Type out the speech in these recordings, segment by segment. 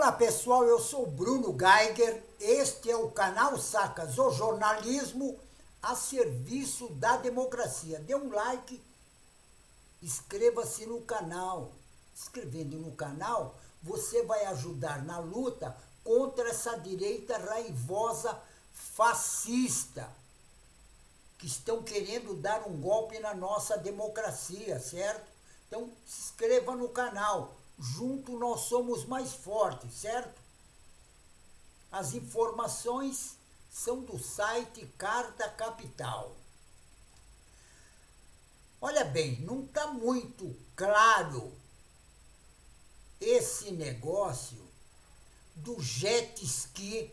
Olá pessoal, eu sou Bruno Geiger, este é o canal Sacas, o jornalismo a serviço da democracia. Dê um like, inscreva-se no canal. Inscrevendo no canal, você vai ajudar na luta contra essa direita raivosa fascista, que estão querendo dar um golpe na nossa democracia, certo? Então, se inscreva no canal. Junto nós somos mais fortes, certo? As informações são do site Carta Capital. Olha bem, não está muito claro esse negócio do jet ski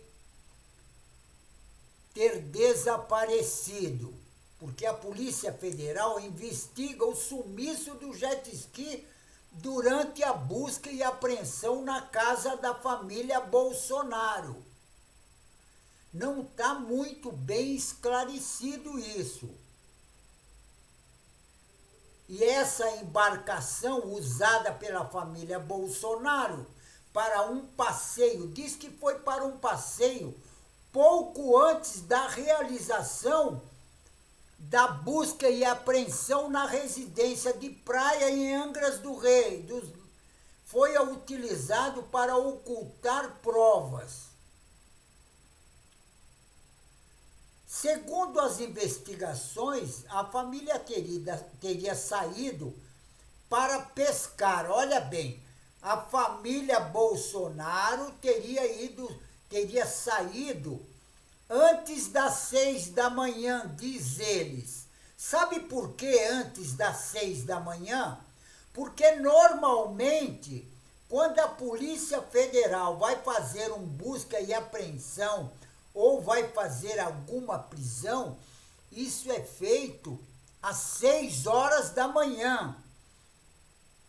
ter desaparecido, porque a Polícia Federal investiga o sumiço do jet ski durante a busca e apreensão na casa da família Bolsonaro. Não está muito bem esclarecido isso. E essa embarcação usada pela família Bolsonaro para um passeio, diz que foi para um passeio pouco antes da realização da busca e apreensão na residência de praia em Angra do Rei. Foi utilizado para ocultar provas. Segundo as investigações, a família teria saído para pescar. Olha bem, a família Bolsonaro teria saído antes das 6 da manhã, diz eles. Sabe por que antes das 6 da manhã? Porque normalmente, quando a Polícia Federal vai fazer um busca e apreensão ou vai fazer alguma prisão, isso é feito às 6 horas da manhã.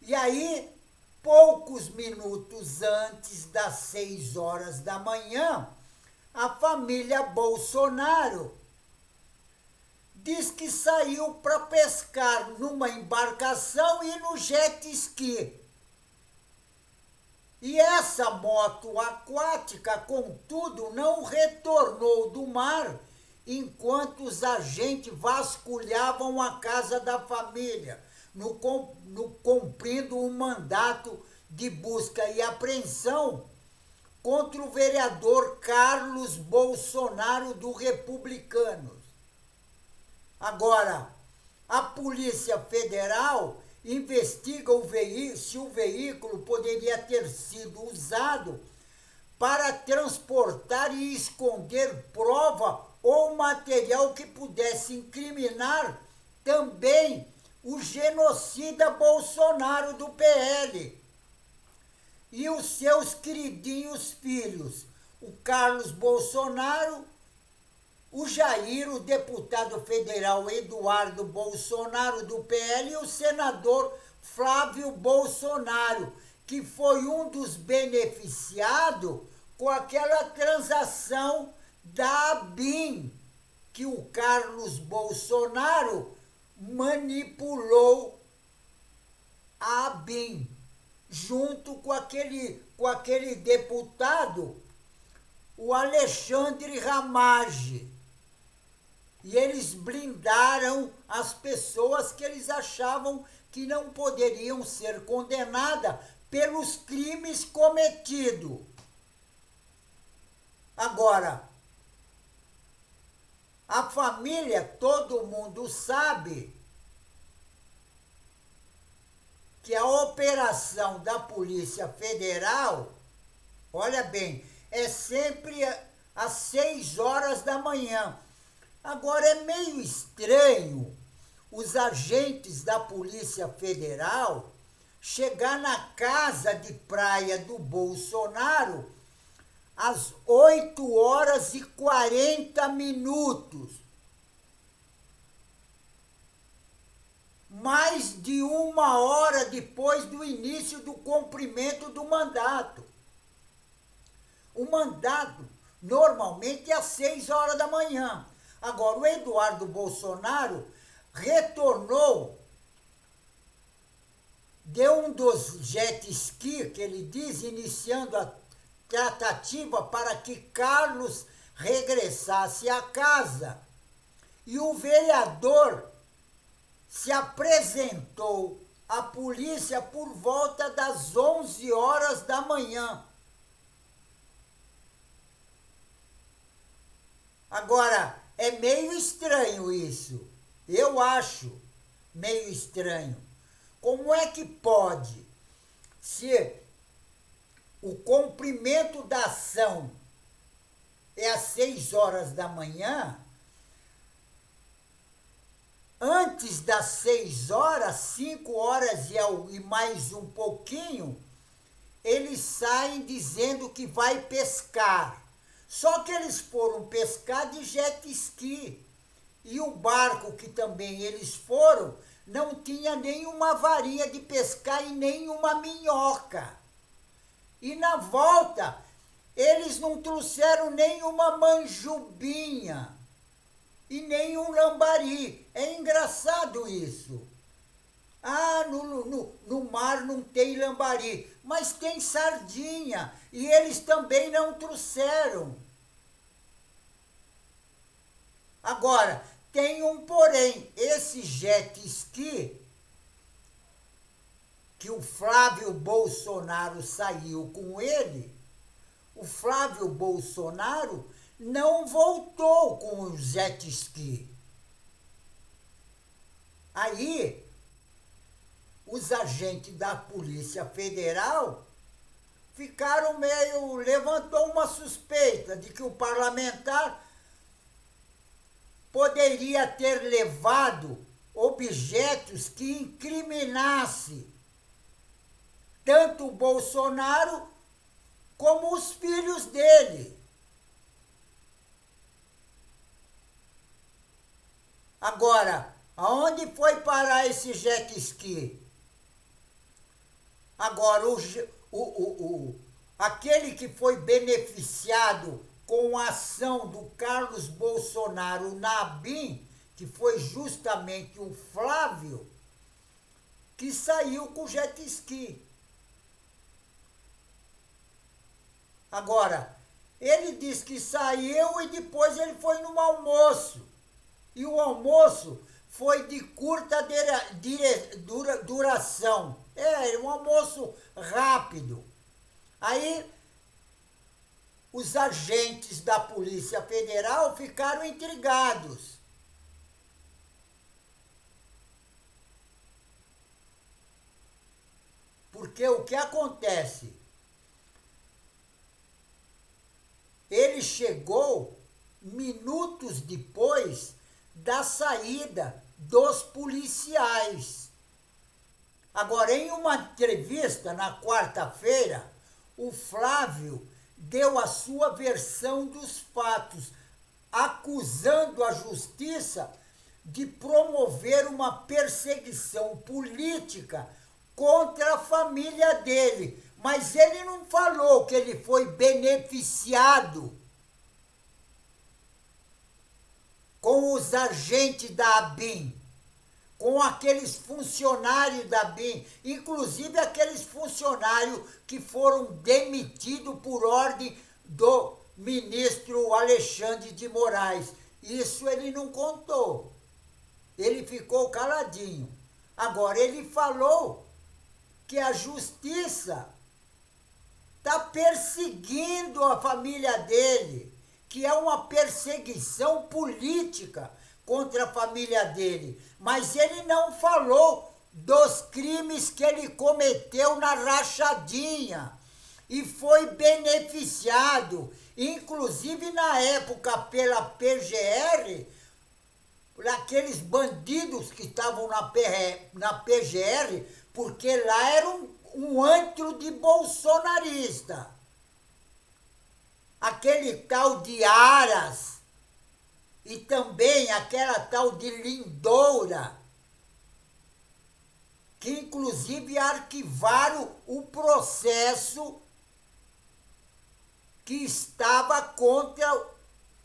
E aí, poucos minutos antes das 6 horas da manhã, a família Bolsonaro diz que saiu para pescar numa embarcação e no jet ski. E essa moto aquática, contudo, não retornou do mar enquanto os agentes vasculhavam a casa da família, cumprindo um mandato de busca e apreensão contra o vereador Carlos Bolsonaro do Republicanos. Agora, a Polícia Federal investiga se o veículo poderia ter sido usado para transportar e esconder prova ou material que pudesse incriminar também o genocida Bolsonaro do PL. E os seus queridinhos filhos, o Carlos Bolsonaro, o Jair, o deputado federal Eduardo Bolsonaro do PL e o senador Flávio Bolsonaro, que foi um dos beneficiados com aquela transação da ABIN, que o Carlos Bolsonaro manipulou a ABIN, junto com aquele deputado, o Alexandre Ramage. E eles blindaram as pessoas que eles achavam que não poderiam ser condenadas pelos crimes cometidos. Agora, a família, todo mundo sabe que a operação da Polícia Federal, olha bem, é sempre às 6 horas da manhã. Agora, é meio estranho os agentes da Polícia Federal chegar na casa de praia do Bolsonaro às 8 horas e 40 minutos. Mais de 1 hora depois do início do cumprimento do mandato. O mandato normalmente é às 6 horas da manhã. Agora, o Eduardo Bolsonaro retornou, deu um dos jet ski, que ele diz, iniciando a tratativa para que Carlos regressasse à casa. E o vereador se apresentou à polícia por volta das 11 horas da manhã. Agora, é meio estranho isso. Eu acho meio estranho. Como é que pode, se o cumprimento da ação é às 6 horas da manhã, antes das 6 horas, 5 horas e mais um pouquinho, eles saem dizendo que vai pescar. Só que eles foram pescar de jet ski. E o barco que também eles foram não tinha nenhuma varinha de pescar e nenhuma minhoca. E na volta, eles não trouxeram nenhuma manjubinha e nenhum lambari. É engraçado isso. Ah, no mar não tem lambari, mas tem sardinha e eles também não trouxeram. Agora, tem um porém, esse jet ski que o Flávio Bolsonaro saiu com ele, o Flávio Bolsonaro não voltou com o jet ski. Aí, os agentes da Polícia Federal levantou uma suspeita de que o parlamentar poderia ter levado objetos que incriminasse tanto o Bolsonaro como os filhos dele. Agora, aonde foi parar esse jet ski? Agora, aquele que foi beneficiado com a ação do Carlos Bolsonaro na ABIN, que foi justamente o Flávio, que saiu com o jet ski. Agora, ele disse que saiu e depois ele foi num almoço. E o almoço foi de curta duração. É, um almoço rápido. Aí, os agentes da Polícia Federal ficaram intrigados. Porque o que acontece? Ele chegou minutos depois da saída dos policiais. Agora, em uma entrevista na quarta-feira, o Flávio deu a sua versão dos fatos, acusando a justiça de promover uma perseguição política contra a família dele. Mas ele não falou que ele foi beneficiado com os agentes da ABIN, com aqueles funcionários da ABIN, inclusive aqueles funcionários que foram demitidos por ordem do ministro Alexandre de Moraes. Isso ele não contou. Ele ficou caladinho. Agora, ele falou que a justiça está perseguindo a família dele, que é uma perseguição política contra a família dele. Mas ele não falou dos crimes que ele cometeu na rachadinha e foi beneficiado, inclusive na época pela PGR, por aqueles bandidos que estavam na PGR, porque lá era um antro de bolsonarista. Aquele tal de Aras e também aquela tal de Lindoura, que inclusive arquivaram o processo que estava contra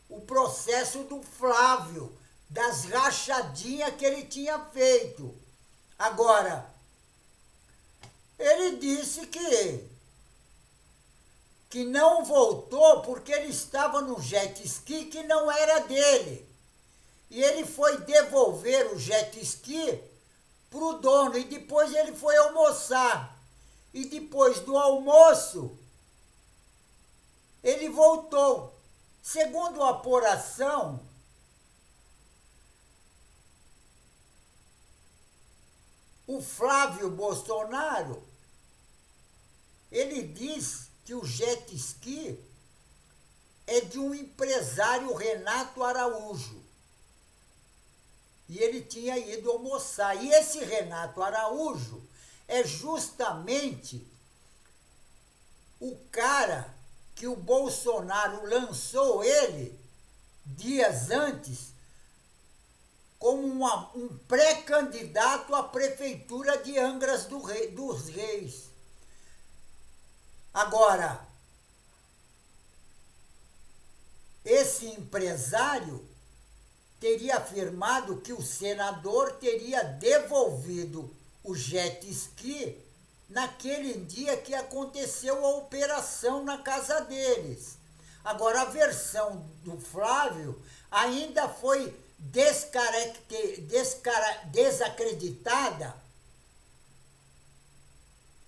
o processo do Flávio, das rachadinhas que ele tinha feito. Agora, ele disse que que não voltou porque ele estava no jet ski que não era dele. E ele foi devolver o jet ski para o dono e depois ele foi almoçar. E depois do almoço, ele voltou. Segundo a apuração, o Flávio Bolsonaro, ele diz que o jet ski é de um empresário, Renato Araújo. E ele tinha ido almoçar. E esse Renato Araújo é justamente o cara que o Bolsonaro lançou ele, dias antes, como um pré-candidato à prefeitura de Angra dos Reis. Agora, esse empresário teria afirmado que o senador teria devolvido o jet ski naquele dia que aconteceu a operação na casa deles. Agora, a versão do Flávio ainda foi desacreditada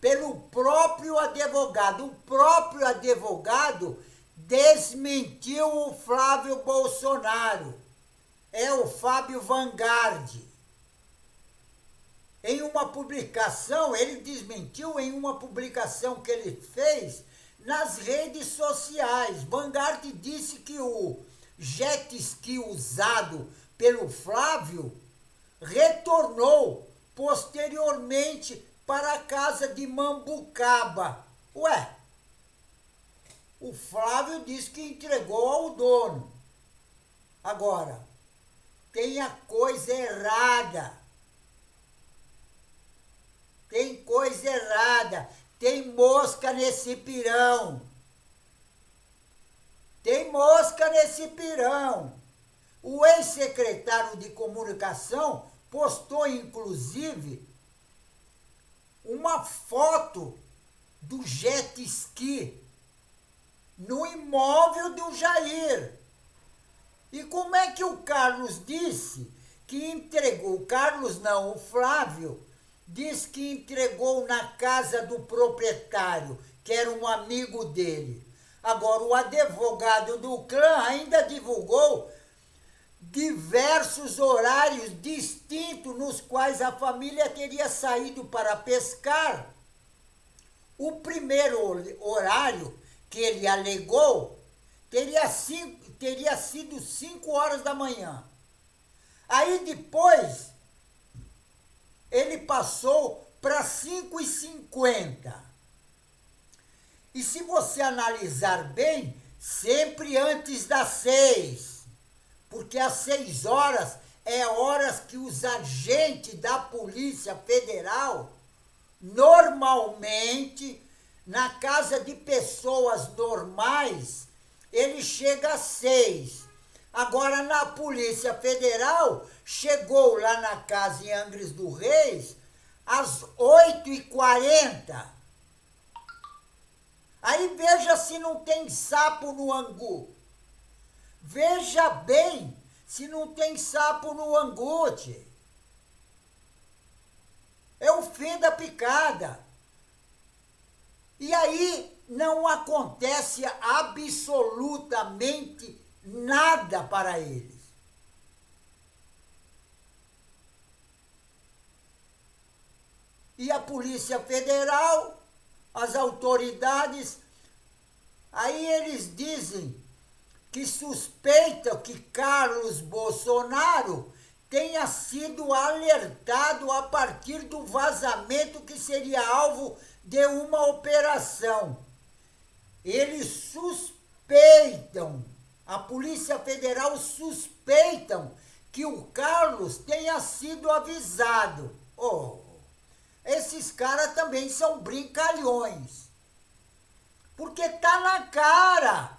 pelo próprio advogado. O próprio advogado desmentiu o Flávio Bolsonaro. É o Fábio Vanguard. Em uma publicação, ele desmentiu em uma publicação que ele fez nas redes sociais. Vanguard disse que o jet ski usado pelo Flávio retornou posteriormente para a casa de Mambucaba. Ué, o Flávio disse que entregou ao dono. Agora, tem a coisa errada. Tem coisa errada. Tem mosca nesse pirão. Tem mosca nesse pirão. O ex-secretário de comunicação postou, inclusive, uma foto do jet ski no imóvel do Jair. E como é que o Carlos disse que entregou? O Carlos não, o Flávio diz que entregou na casa do proprietário, que era um amigo dele. Agora, o advogado do clã ainda divulgou diversos horários distintos nos quais a família teria saído para pescar. O primeiro horário que ele alegou teria sido 5 horas da manhã. Aí depois ele passou para 5h50. E se você analisar bem, sempre antes das 6, porque às 6 horas é horas que os agentes da Polícia Federal, normalmente, na casa de pessoas normais, ele chega às 6. Agora, na Polícia Federal, chegou lá na casa em Angra dos Reis às 8h40. Aí veja se não tem sapo no angu. Veja bem se não tem sapo no angu, tchê. É o fim da picada. E aí não acontece absolutamente nada para eles. E a Polícia Federal, as autoridades, aí eles dizem que suspeitam que Carlos Bolsonaro tenha sido alertado a partir do vazamento que seria alvo de uma operação. Eles suspeitam, a Polícia Federal suspeitam que o Carlos tenha sido avisado. Oh, esses caras também são brincalhões. Porque tá na cara.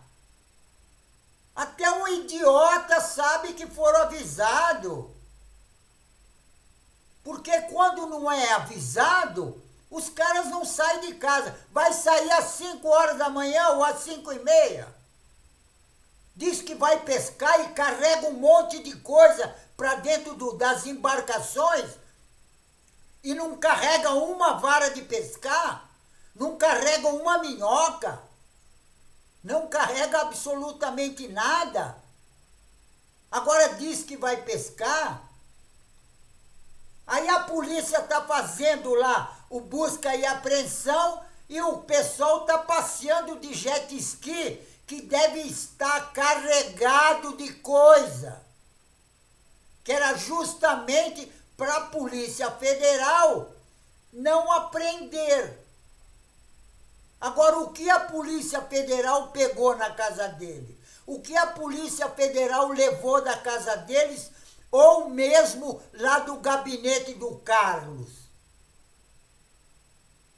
Até um idiota sabe que foram avisados. Porque quando não é avisado, Os caras não saem de casa. Vai sair às 5 horas da manhã ou às 5h30. Diz que vai pescar e carrega um monte de coisa para dentro das embarcações e não carrega uma vara de pescar, não carrega uma minhoca, não carrega absolutamente nada. Agora diz que vai pescar. Aí a polícia está fazendo lá o busca e apreensão e o pessoal está passeando de jet ski que deve estar carregado de coisa. Que era justamente para a Polícia Federal não apreender. Agora, o que a Polícia Federal pegou na casa dele? O que a Polícia Federal levou da casa deles ou mesmo lá do gabinete do Carlos?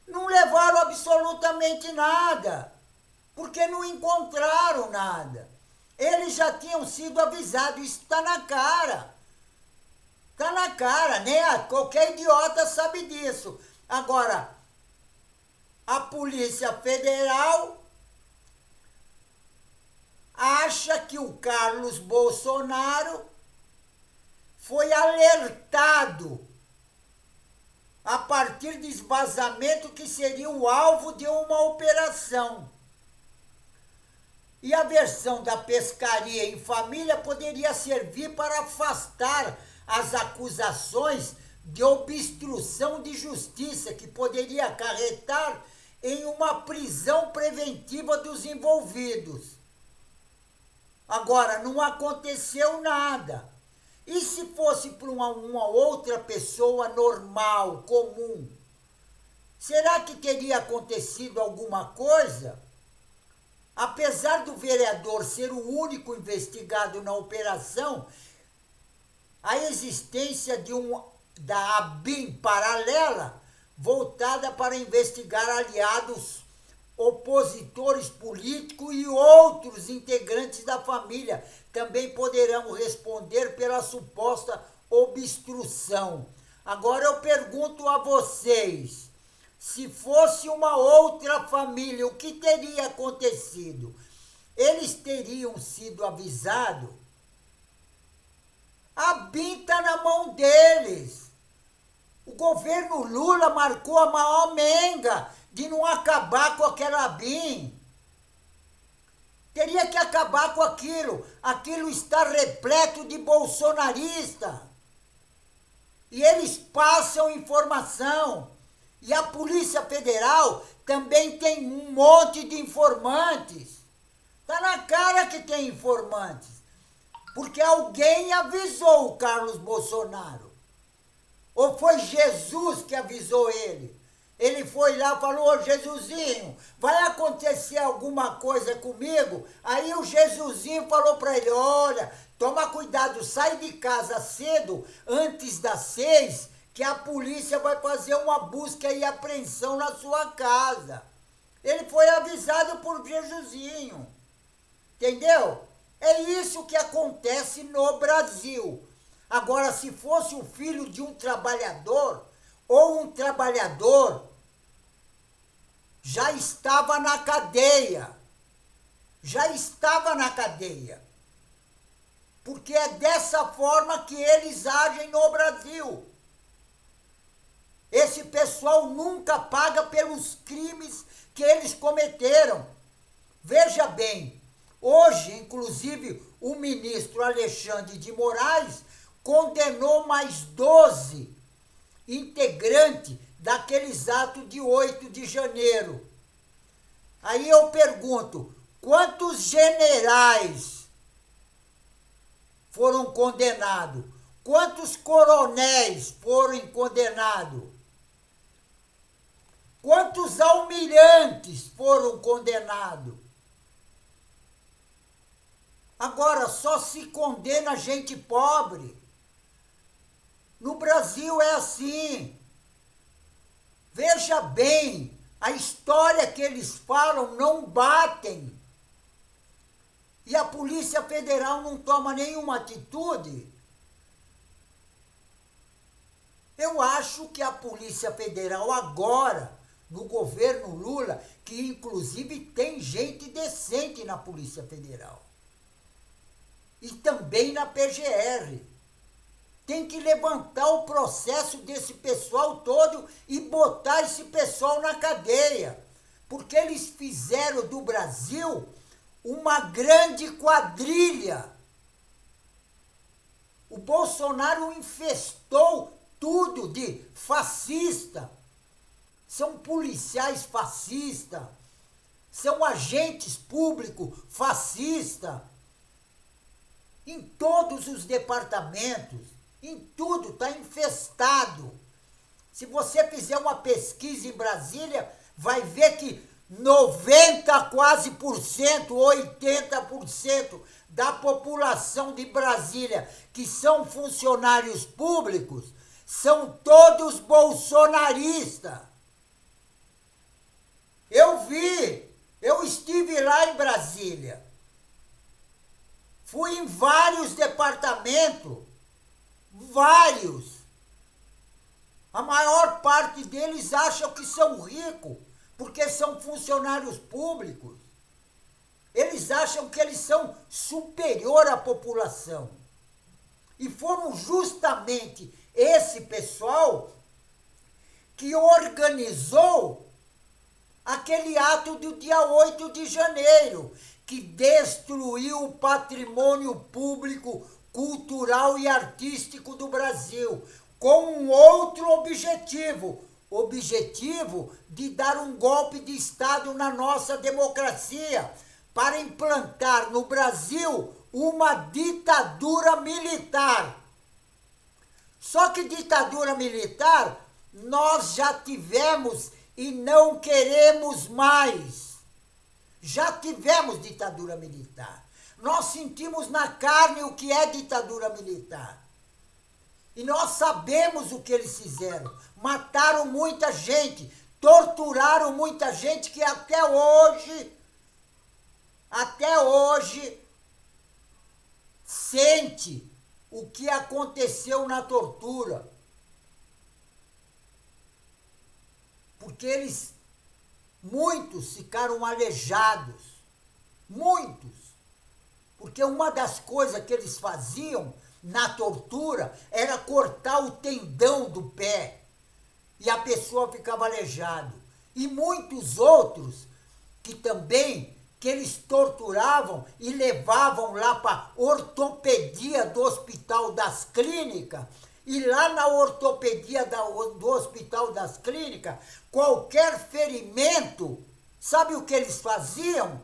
Não levaram absolutamente nada, porque não encontraram nada. Eles já tinham sido avisados, isso está na cara. Está na cara, né? Qualquer idiota sabe disso. Agora, a Polícia Federal acha que o Carlos Bolsonaro foi alertado a partir de vazamento que seria o alvo de uma operação. E a versão da pescaria em família poderia servir para afastar as acusações de obstrução de justiça, que poderia acarretar em uma prisão preventiva dos envolvidos. Agora, não aconteceu nada. E se fosse para uma outra pessoa normal, comum, será que teria acontecido alguma coisa? Apesar do vereador ser o único investigado na operação, a existência da ABIN paralela voltada para investigar aliados, opositores políticos e outros integrantes da família também poderão responder pela suposta obstrução. Agora eu pergunto a vocês, se fosse uma outra família, o que teria acontecido? Eles teriam sido avisados? A BIM está na mão deles. O governo Lula marcou a maior menga de não acabar com aquela BIM. Teria que acabar com aquilo. Aquilo está repleto de bolsonarista. E eles passam informação. E a Polícia Federal também tem um monte de informantes. Está na cara que tem informantes. Porque alguém avisou o Carlos Bolsonaro. Ou foi Jesus que avisou ele? Ele foi lá e falou, ô Jesusinho, vai acontecer alguma coisa comigo? Aí o Jesusinho falou para ele, olha, toma cuidado, sai de casa cedo, antes das 6, que a polícia vai fazer uma busca e apreensão na sua casa. Ele foi avisado por Jesusinho. Entendeu? É isso que acontece no Brasil. Agora, se fosse o filho de um trabalhador, ou um trabalhador, já estava na cadeia. Já estava na cadeia. Porque é dessa forma que eles agem no Brasil. Esse pessoal nunca paga pelos crimes que eles cometeram. Veja bem, hoje, inclusive, o ministro Alexandre de Moraes condenou mais 12 integrantes daqueles atos de 8 de janeiro. Aí eu pergunto, quantos generais foram condenados? Quantos coronéis foram condenados? Quantos almirantes foram condenados? Agora, só se condena gente pobre. No Brasil é assim. Veja bem, a história que eles falam não batem. E a Polícia Federal não toma nenhuma atitude. Eu acho que a Polícia Federal agora, no governo Lula, que inclusive tem gente decente na Polícia Federal, e também na PGR, tem que levantar o processo desse pessoal todo e botar esse pessoal na cadeia, porque eles fizeram do Brasil uma grande quadrilha. O Bolsonaro infestou tudo de fascista. São policiais fascistas, são agentes públicos fascistas, em todos os departamentos, em tudo, está infestado. Se você fizer uma pesquisa em Brasília, vai ver que 90 quase por cento, 80% da população de Brasília, que são funcionários públicos, são todos bolsonaristas. Eu estive lá em Brasília. Fui em vários departamentos, vários. A maior parte deles acham que são ricos, porque são funcionários públicos. Eles acham que eles são superior à população. E foram justamente esse pessoal que organizou aquele ato do dia 8 de janeiro, que destruiu o patrimônio público, cultural e artístico do Brasil, com um outro objetivo de dar um golpe de Estado na nossa democracia, para implantar no Brasil uma ditadura militar. Só que ditadura militar nós já tivemos e não queremos mais. Já tivemos ditadura militar. Nós sentimos na carne o que é ditadura militar. E nós sabemos o que eles fizeram. Mataram muita gente, torturaram muita gente que até hoje sente o que aconteceu na tortura. Porque muitos ficaram aleijados. Muitos. Porque uma das coisas que eles faziam na tortura era cortar o tendão do pé. E a pessoa ficava aleijada. E muitos outros que eles torturavam e levavam lá para a ortopedia do Hospital das Clínicas. E lá na ortopedia do Hospital das Clínicas, qualquer ferimento, sabe o que eles faziam?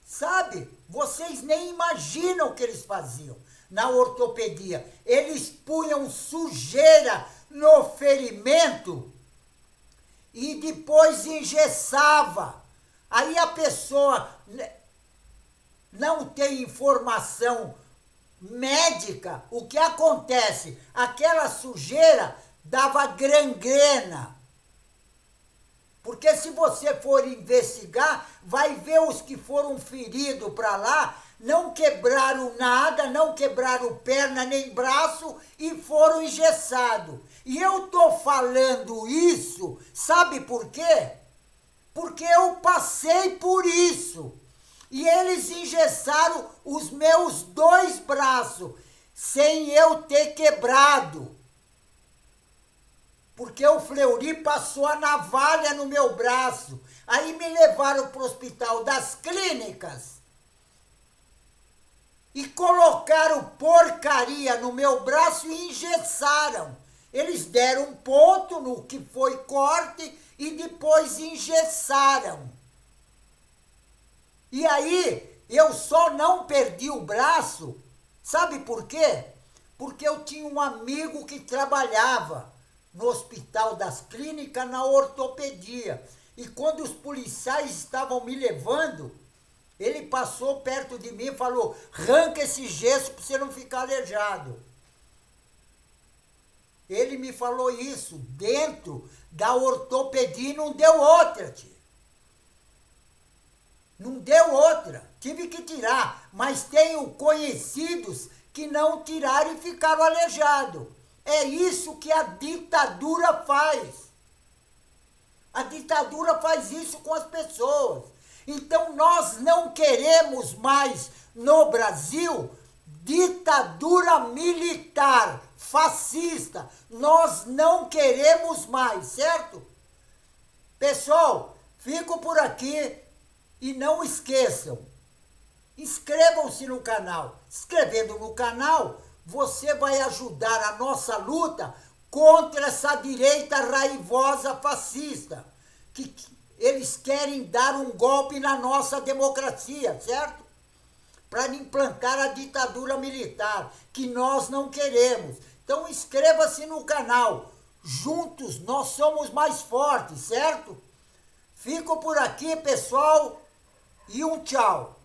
Sabe? Vocês nem imaginam o que eles faziam na ortopedia. Eles punham sujeira no ferimento e depois engessava. Aí a pessoa não tem informação médica, o que acontece? Aquela sujeira dava gangrena. Porque se você for investigar, vai ver os que foram feridos para lá, não quebraram nada, não quebraram perna nem braço e foram engessados. E eu estou falando isso, sabe por quê? Porque eu passei por isso. E eles engessaram os meus 2 braços, sem eu ter quebrado. Porque o Fleury passou a navalha no meu braço. Aí me levaram para o Hospital das Clínicas e colocaram porcaria no meu braço e engessaram. Eles deram um ponto no que foi corte e depois engessaram. E aí eu só não perdi o braço, sabe por quê? Porque eu tinha um amigo que trabalhava no Hospital das Clínicas, na ortopedia. E quando os policiais estavam me levando, ele passou perto de mim e falou: arranca esse gesso para você não ficar aleijado. Ele me falou isso dentro da ortopedia e não deu outra, tia. Não deu outra. Tive que tirar. Mas tenho conhecidos que não tiraram e ficaram aleijados. É isso que a ditadura faz. A ditadura faz isso com as pessoas. Então nós não queremos mais no Brasil ditadura militar, fascista. Nós não queremos mais, certo? Pessoal, fico por aqui e não esqueçam, inscrevam-se no canal. Inscrevendo no canal, você vai ajudar a nossa luta contra essa direita raivosa fascista, que eles querem dar um golpe na nossa democracia, certo? Para implantar a ditadura militar, que nós não queremos. Então inscreva-se no canal. Juntos nós somos mais fortes, certo? Fico por aqui, pessoal, e um tchau.